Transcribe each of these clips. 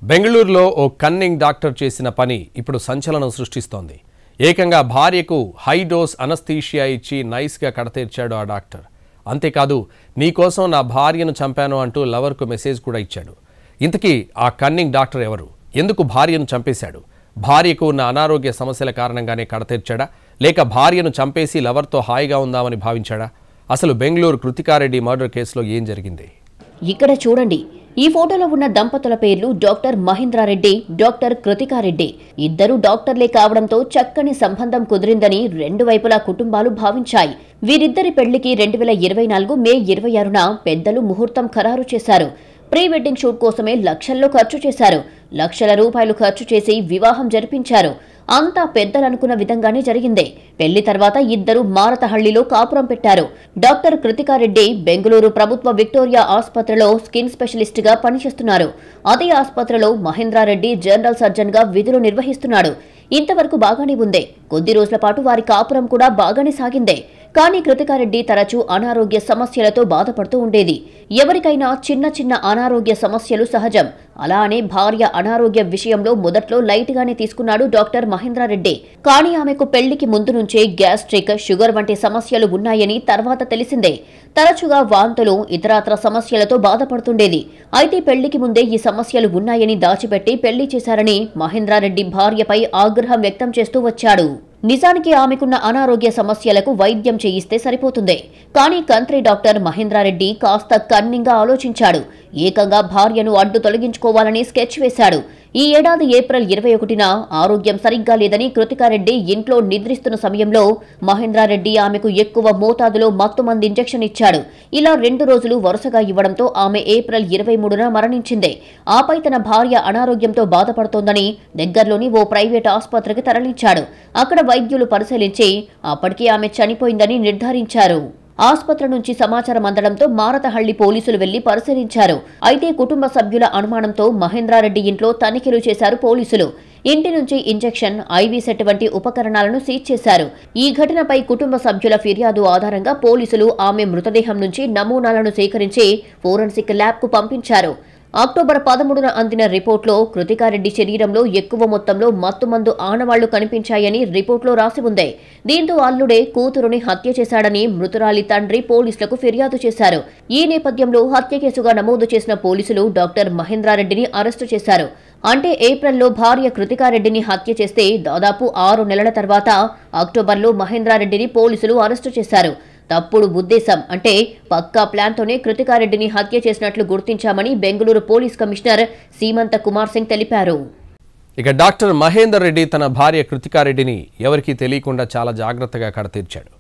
బెంగళూరులో ఓ cunning doctor చేసిన పని ఇప్పుడు సంచలనం సృష్టిస్తోంది. ఏకంగా భార్యకు హై డోస్ అనస్థీషియా ఇచ్చి నైస్గా కడతీర్చాడు ఆ డాక్టర్. అంతేకాదు, నీకోసం నా భార్యను చంపాను అంటూ లవర్కు మెసేజ్ కూడా ఇచ్చాడు. ఇంతకీ ఆ కన్నింగ్ డాక్టర్ ఎవరు? ఎందుకు భార్యను చంపేశాడు? భార్యకు ఉన్న అనారోగ్య సమస్యల కారణంగానే కడతీర్చాడా, లేక భార్యను చంపేసి లవర్తో హాయిగా ఉందామని భావించాడా? అసలు బెంగళూరు కృతికారెడ్డి మర్డర్ కేసులో ఏం జరిగింది? ఇక్కడ చూడండి. ఈ ఫోటోలో ఉన్న దంపతుల పేర్లు డాక్టర్ మహేంద్రారెడ్డి, డాక్టర్ కృతికారెడ్డి. ఇద్దరు డాక్టర్లే కావడంతో చక్కని సంబంధం కుదిరిందని రెండు వైపులా కుటుంబాలు భావించాయి. వీరిద్దరి పెళ్లికి 2024 మే 26న పెద్దలు ముహూర్తం ఖరారు చేశారు. ప్రీ వెడ్డింగ్ షూట్ కోసమే లక్షల్లో ఖర్చు చేశారు. లక్షల రూపాయలు ఖర్చు చేసి వివాహం జరిపించారు. అంతా పెద్దలనుకున్న విధంగానే జరిగింది. పెళ్లి తర్వాత ఇద్దరు మారతహళ్లిలో కాపురం పెట్టారు. డాక్టర్ కృతికారెడ్డి బెంగళూరు ప్రభుత్వ విక్టోరియా ఆసుపత్రిలో స్కిన్ స్పెషలిస్ట్ గా పనిచేస్తున్నారు. అదే ఆసుపత్రిలో మహేంద్రారెడ్డి జనరల్ సర్జన్ గా విధులు నిర్వహిస్తున్నాడు. ఇంతవరకు బాగానే ఉంది. కొద్ది రోజుల పాటు వారి కాపురం కూడా బాగానే సాగిందే. కానీ కృతికారెడ్డి తరచూ అనారోగ్య సమస్యలతో బాధపడుతూ ఉండేది. ఎవరికైనా చిన్న చిన్న అనారోగ్య సమస్యలు సహజం. అలానే భార్య అనారోగ్య విషయంలో మొదట్లో లైట్గానే తీసుకున్నాడు డాక్టర్ మహేంద్రారెడ్డి. కానీ ఆమెకు పెళ్లికి ముందు నుంచే గ్యాస్ట్రిక్, షుగర్ వంటి సమస్యలు ఉన్నాయని తర్వాత తెలిసిందే. తరచుగా వాంతులు, ఇతరాత్ర సమస్యలతో బాధపడుతుండేది. అయితే పెళ్లికి ముందే ఈ సమస్యలు ఉన్నాయని దాచిపెట్టి పెళ్లి చేశారని మహేంద్రారెడ్డి భార్యపై ఆగ్రహం వ్యక్తం చేస్తూ వచ్చాడు. నిజానికి ఆమెకున్న అనారోగ్య సమస్యలకు వైద్యం చేయిస్తే సరిపోతుంది. కానీ కంత్రి డాక్టర్ మహేంద్రారెడ్డి కాస్త కన్నింగ్గా ఆలోచించాడు. ఏకంగా భార్యను అడ్డు తొలగించుకోవాలని స్కెచ్ వేశాడు. ఈ ఏడాది ఏప్రిల్ 21న ఆరోగ్యం సరిగ్గా లేదని కృతికారెడ్డి ఇంట్లో నిద్రిస్తున్న సమయంలో మహేంద్రారెడ్డి ఆమెకు ఎక్కువ మోతాదులో మత్తుమందు ఇంజెక్షన్ ఇచ్చాడు. ఇలా 2 రోజులు వరుసగా ఇవ్వడంతో ఆమె ఏప్రిల్ 23న మరణించింది. ఆపై తన భార్య అనారోగ్యంతో బాధపడుతోందని దగ్గరలోని ఓ ప్రైవేట్ ఆసుపత్రికి తరలించాడు. అక్కడ వైద్యులు పరిశీలించి అప్పటికీ ఆమె చనిపోయిందని నిర్ధారించారు. ఆసుపత్రి నుంచి సమాచారం అందడంతో మారతహళ్లి పోలీసులు వెళ్లి పరిశీలించారు. అయితే కుటుంబ సభ్యుల అనుమానంతో మహేంద్రారెడ్డి ఇంట్లో తనిఖీలు చేశారు పోలీసులు. ఇంటి నుంచి ఇంజెక్షన్, ఐవీ సెట్ వంటి ఉపకరణాలను సీజ్ చేశారు. ఈ ఘటనపై కుటుంబ సభ్యుల ఫిర్యాదు ఆధారంగా పోలీసులు ఆమె మృతదేహం నుంచి నమూనాలను సేకరించి ఫోరెన్సిక్ ల్యాబ్కు పంపించారు. అక్టోబర్ 13న అందిన రిపోర్టులో కృతికారెడ్డి శరీరంలో ఎక్కువ మొత్తంలో మత్తుమందు ఆనవాళ్లు కనిపించాయని రిపోర్టులో రాసి ఉంది. దీంతో అల్లుడే కూతురుని హత్య చేశాడని మృతురాలి తండ్రి పోలీసులకు ఫిర్యాదు చేశారు. ఈ నేపథ్యంలో హత్య కేసుగా నమోదు చేసిన పోలీసులు డాక్టర్ మహేంద్రారెడ్డిని అరెస్టు చేశారు. అంటే ఏప్రిల్లో భార్య కృతికారెడ్డిని హత్య చేస్తే దాదాపు 6 నెలల తర్వాత అక్టోబర్లో మహేంద్రారెడ్డిని పోలీసులు అరెస్టు చేశారు. తప్పుడు ఉద్దేశం అంటే పక్కా ప్లాన్తోనే కృతికారెడ్డిని హత్య చేసినట్లు గుర్తించామని బెంగళూరు పోలీస్ కమిషనర్ సీమంత కుమార్ సింగ్ తెలిపారు. ఇక డాక్టర్ మహేందర్ రెడ్డి తన భార్య కృతికారెడ్డిని ఎవరికీ తెలియకుండా చాలా జాగ్రత్తగా కడతీర్చాడు.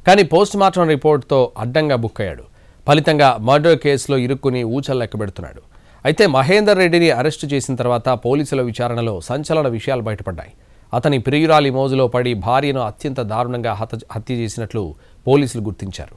కానీ పోస్టుమార్టం రిపోర్టుతో అడ్డంగా బుక్ అయ్యాడు. ఫలితంగా మర్డర్ కేసులో ఇరుక్కుని ఊచలు లెక్కబెడుతున్నాడు. అయితే మహేందర్ రెడ్డిని అరెస్టు చేసిన తర్వాత పోలీసుల విచారణలో సంచలన విషయాలు బయటపడ్డాయి. అతని ప్రియురాలి మోజులో పడి భార్యను అత్యంత దారుణంగా హత్య చేసినట్లు పోలీసులు గుర్తించారు.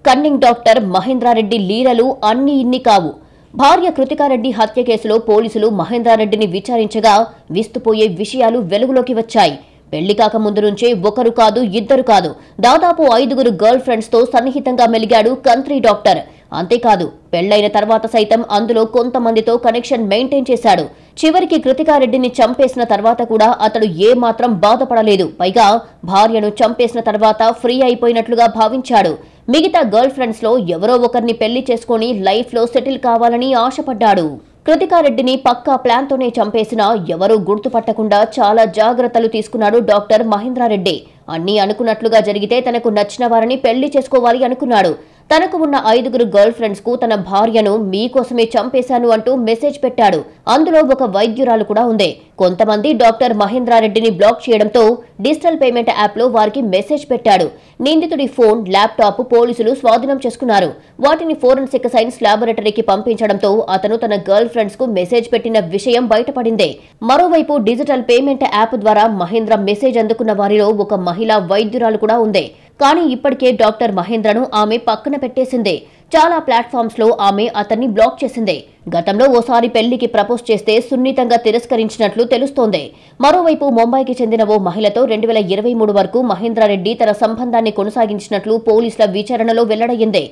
కన్నింగ్ డాక్టర్ మహేంద్రారెడ్డి లీలలు అన్ని ఇన్ని కావు. భార్య కృతికారెడ్డి హత్య కేసులో పోలీసులు మహేంద్రారెడ్డిని విచారించగా విస్తుపోయే విషయాలు వెలుగులోకి వచ్చాయి. పెళ్లి కాక ముందు నుంచే ఒకరు కాదు, ఇద్దరు కాదు, దాదాపు 5 గర్ల్ ఫ్రెండ్స్ తో సన్నిహితంగా మెలిగాడు కంత్రి డాక్టర్. అంతేకాదు, పెళ్లైన తర్వాత సైతం అందులో కొంతమందితో కనెక్షన్ మెయింటైన్ చేశాడు. చివరికి కృతికారెడ్డిని చంపేసిన తర్వాత కూడా అతడు ఏమాత్రం బాధపడలేదు. పైగా భార్యను చంపేసిన తర్వాత ఫ్రీ అయిపోయినట్లుగా భావించాడు. మిగతా గర్ల్ ఫ్రెండ్స్ లో ఎవరో ఒకరిని పెళ్లి చేసుకుని లైఫ్ లో సెటిల్ కావాలని ఆశపడ్డాడు. కృతికారెడ్డిని పక్కా ప్లాన్తోనే చంపేసినా ఎవరూ గుర్తుపట్టకుండా చాలా జాగ్రత్తలు తీసుకున్నాడు డాక్టర్ మహేంద్రారెడ్డి. అన్నీ అనుకున్నట్లుగా జరిగితే తనకు నచ్చిన వారిని పెళ్లి చేసుకోవాలి అనుకున్నాడు. తనకు ఉన్న 5 గర్ల్ ఫ్రెండ్స్ కు తన భార్యను మీకోసమే చంపేశాను అంటూ మెసేజ్ పెట్టాడు. అందులో ఒక వైద్యురాలు కూడా ఉంది. కొంతమంది డాక్టర్ మహేంద్రారెడ్డిని బ్లాక్ చేయడంతో డిజిటల్ పేమెంట్ యాప్లో వారికి మెసేజ్ పెట్టాడు. నిందితుడి ఫోన్, ల్యాప్టాప్ పోలీసులు స్వాధీనం చేసుకున్నారు. వాటిని ఫోరెన్సిక్ సైన్స్ ల్యాబొరేటరీకి పంపించడంతో అతను తన గర్ల్ ఫ్రెండ్స్ కు మెసేజ్ పెట్టిన విషయం బయటపడింది. మరోవైపు డిజిటల్ పేమెంట్ యాప్ ద్వారా మహేంద్ర మెసేజ్ అందుకున్న వారిలో ఒక మహిళా వైద్యురాలు కూడా ఉంది. కానీ ఇప్పటికే డాక్టర్ మహేంద్రను ఆమె పక్కన పెట్టేసింది. చాలా ప్లాట్ఫామ్స్ లో ఆమె అతన్ని బ్లాక్ చేసింది. గతంలో ఓసారి పెళ్లికి ప్రపోజ్ చేస్తే సున్నితంగా తిరస్కరించినట్లు తెలుస్తోంది. మరోవైపు ముంబైకి చెందిన ఓ మహిళతో 2023 వరకు మహేంద్రారెడ్డి తన సంబంధాన్ని కొనసాగించినట్లు పోలీసుల విచారణలో వెల్లడయ్యింది.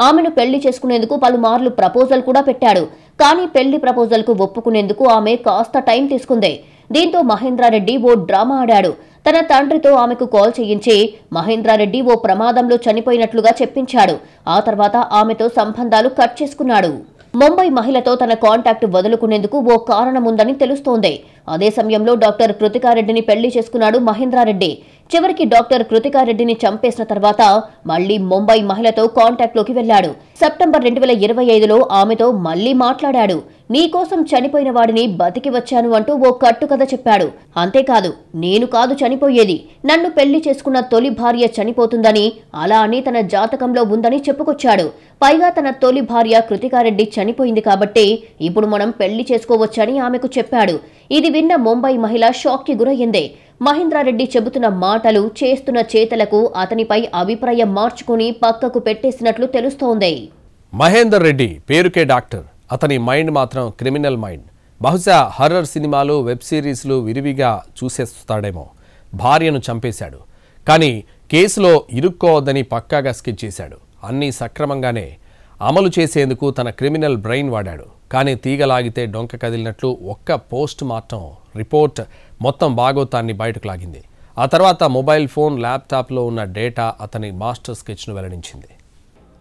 ఆమెను పెళ్లి చేసుకునేందుకు పలుమార్లు ప్రపోజల్ కూడా పెట్టాడు. కానీ పెళ్లి ప్రపోజల్కు ఒప్పుకునేందుకు ఆమె కాస్త టైం తీసుకుంది. దీంతో మహేంద్రారెడ్డి ఓ డ్రామా ఆడాడు. తన తండ్రితో ఆమెకు కాల్ చేయించి మహేంద్రారెడ్డి ఓ ప్రమాదంలో చనిపోయినట్లుగా చెప్పించాడు. ఆ తర్వాత ఆమెతో సంబంధాలు కట్ చేసుకున్నాడు. ముంబై మహిళతో తన కాంటాక్ట్ వదులుకునేందుకు ఓ కారణముందని తెలుస్తోంది. అదే సమయంలో డాక్టర్ కృతికారెడ్డిని పెళ్లి చేసుకున్నాడు మహేంద్రారెడ్డి. చివరికి డాక్టర్ కృతికారెడ్డిని చంపేసిన తర్వాత మళ్లీ ముంబై మహిళతో కాంటాక్ట్లోకి వెళ్లాడు. సెప్టెంబర్ 2025లో ఆమెతో మళ్లీ మాట్లాడాడు. నీకోసం చనిపోయిన వాడిని బతికి వచ్చాను అంటూ ఓ కట్టుకథ చెప్పాడు. అంతేకాదు, నేను కాదు చనిపోయేది, నన్ను పెళ్లి చేసుకున్న తొలి భార్య చనిపోతుందని, అలా అని తన జాతకంలో ఉందని చెప్పుకొచ్చాడు. పైగా తన తొలి భార్య కృతికారెడ్డి చనిపోయింది కాబట్టి ఇప్పుడు మనం పెళ్లి చేసుకోవచ్చని ఆమెకు చెప్పాడు. ఇది విన్న ముంబై మహిళ షాక్కి గురయ్యింది. మహేంద్రారెడ్డి చెబుతున్న మాటలు, చేస్తున్న చేతలకు అతనిపై అభిప్రాయం మార్చుకుని పక్కకు పెట్టేసినట్లు తెలుస్తోంది. మహేందర్ రెడ్డి పేరుకే డాక్టర్, అతని మైండ్ మాత్రం క్రిమినల్ మైండ్. బహుశా హర్రర్ సినిమాలు, వెబ్ సిరీస్లు విరివిగా చూసేస్తాడేమో. భార్యను చంపేశాడు, కానీ కేసులో ఇరుక్కోవద్దని పక్కాగా స్కెచ్ చేశాడు. అన్నీ సక్రమంగానే అమలు చేసేందుకు తన క్రిమినల్ బ్రెయిన్ వాడాడు. కానీ తీగలాగితే డొంక కదిలినట్లు ఒక్క పోస్ట్ మార్టం రిపోర్ట్ మొత్తం భాగోతాన్ని బయటకు లాగింది. ఆ తర్వాత మొబైల్ ఫోన్, ల్యాప్టాప్లో ఉన్న డేటా అతని మాస్టర్ స్కెచ్ను వెల్లడించింది.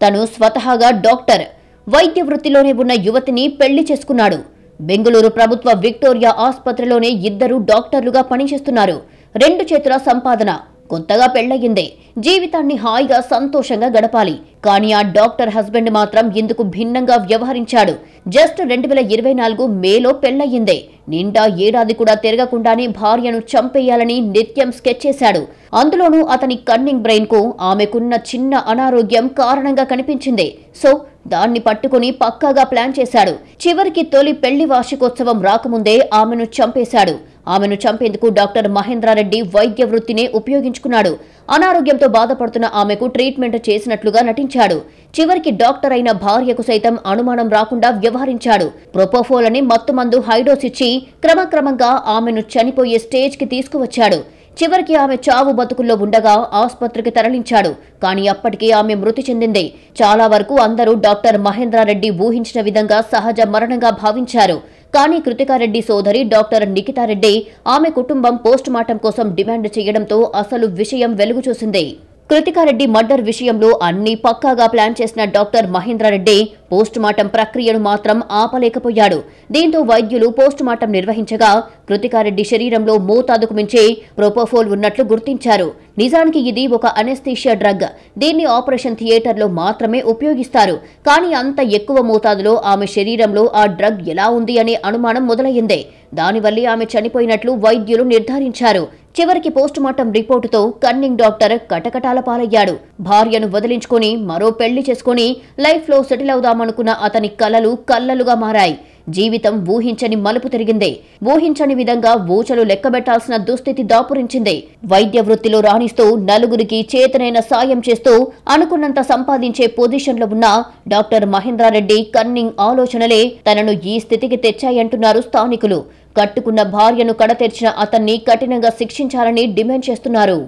తను స్వతహాగా డాక్టర్, వైద్య వృత్తిలోనే ఉన్న యువతిని పెళ్లి చేసుకున్నాడు. బెంగళూరు ప్రభుత్వ విక్టోరియా ఆసుపత్రిలోనే ఇద్దరు డాక్టర్లుగా పనిచేస్తున్నారు. 2 చేతుల సంపాదన. కొత్తగా పెళ్లయ్యిందే. జీవితాన్ని హాయిగా సంతోషంగా గడపాలి. కానీ ఆ డాక్టర్ హస్బెండ్ మాత్రం ఇందుకు భిన్నంగా వ్యవహరించాడు. జస్ట్ 2024 మేలో పెళ్లయ్యిందే. నిండా ఏడాది కూడా తిరగకుండానే భార్యను చంపేయాలని నిత్యం స్కెచ్ చేశాడు. అందులోనూ అతని కన్నింగ్ బ్రెయిన్ కు ఆమెకున్న చిన్న అనారోగ్యం కారణంగా కనిపించింది. సో దాన్ని పట్టుకుని పక్కాగా ప్లాన్ చేశాడు. చివరికి తొలి పెళ్లి వార్షికోత్సవం రాకముందే ఆమెను చంపేశాడు. ఆమెను చంపేందుకు డాక్టర్ మహేంద్రారెడ్డి వైద్య వృత్తినే ఉపయోగించుకున్నాడు. అనారోగ్యంతో బాధపడుతున్న ఆమెకు ట్రీట్మెంట్ చేసినట్లుగా నటించాడు. చివరికి డాక్టర్ అయిన భార్యకు సైతం అనుమానం రాకుండా వ్యవహరించాడు. ప్రొపోఫోల్ అని మత్తుమందు హైడోస్ ఇచ్చి క్రమక్రమంగా ఆమెను చనిపోయే స్టేజ్కి తీసుకువచ్చాడు. చివరికి ఆమె చావు బతుకుల్లో ఉండగా ఆసుపత్రికి తరలించాడు. కానీ అప్పటికే ఆమె మృతి చెందింది. చాలా వరకు అందరూ డాక్టర్ మహేంద్రారెడ్డి ఊహించిన విధంగా సహజ మరణంగా భావించారు. కానీ కృతికారెడ్డి సోదరి డాక్టర్ నిఖితారెడ్డి, ఆమె కుటుంబం పోస్ట్ మార్టం కోసం డిమాండ్ చేయడంతో అసలు విషయం వెలుగు చూసింది. కృతికారెడ్డి మర్డర్ విషయంలో అన్ని పక్కాగా ప్లాన్ చేసిన డాక్టర్ మహేంద్రారెడ్డి పోస్ట్ మార్టం ప్రక్రియను మాత్రం ఆపలేకపోయాడు. దీంతో వైద్యులు పోస్ట్ మార్టం నిర్వహించగా కృతికారెడ్డి శరీరంలో మోతాదుకు మించి ప్రొపోఫోల్ ఉన్నట్లు గుర్తించారు. నిజానికి ఇది ఒక అనెస్థీషియా డ్రగ్. దీన్ని ఆపరేషన్ థియేటర్లో మాత్రమే ఉపయోగిస్తారు. కానీ అంత ఎక్కువ మోతాదులో ఆమె శరీరంలో ఆ డ్రగ్ ఎలా ఉంది అనే అనుమానం మొదలయ్యింది. దానివల్లే ఆమె చనిపోయినట్లు వైద్యులు నిర్ధారించారు. చివరికి పోస్ట్ మార్టం రిపోర్టుతో కన్నింగ్ డాక్టర్ కటకటాల పాలయ్యాడు. భార్యను వదిలించుకొని మరో పెళ్లి చేసుకుని లైఫ్లో సెటిల్ అవుదామనుకున్న అతని కలలు కల్లలుగా మారాయి. జీవితం ఊహించని మలుపు తిరిగింది. ఊహించని విధంగా ఊచలు లెక్కబెట్టాల్సిన దుస్థితి దాపురించింది. వైద్య వృత్తిలో రాణిస్తూ నలుగురికి చేతనైన సాయం చేస్తూ అనుకున్నంత సంపాదించే పొజిషన్లో ఉన్న డాక్టర్ మహేంద్రారెడ్డి కన్నింగ్ ఆలోచనలే తనను ఈ స్థితికి తెచ్చాయంటున్నారు స్థానికులు. కట్టుకున్న భార్యను కడతెర్చిన అతన్ని కఠినంగా శిక్షించాలని డిమాండ్ చేస్తున్నారు.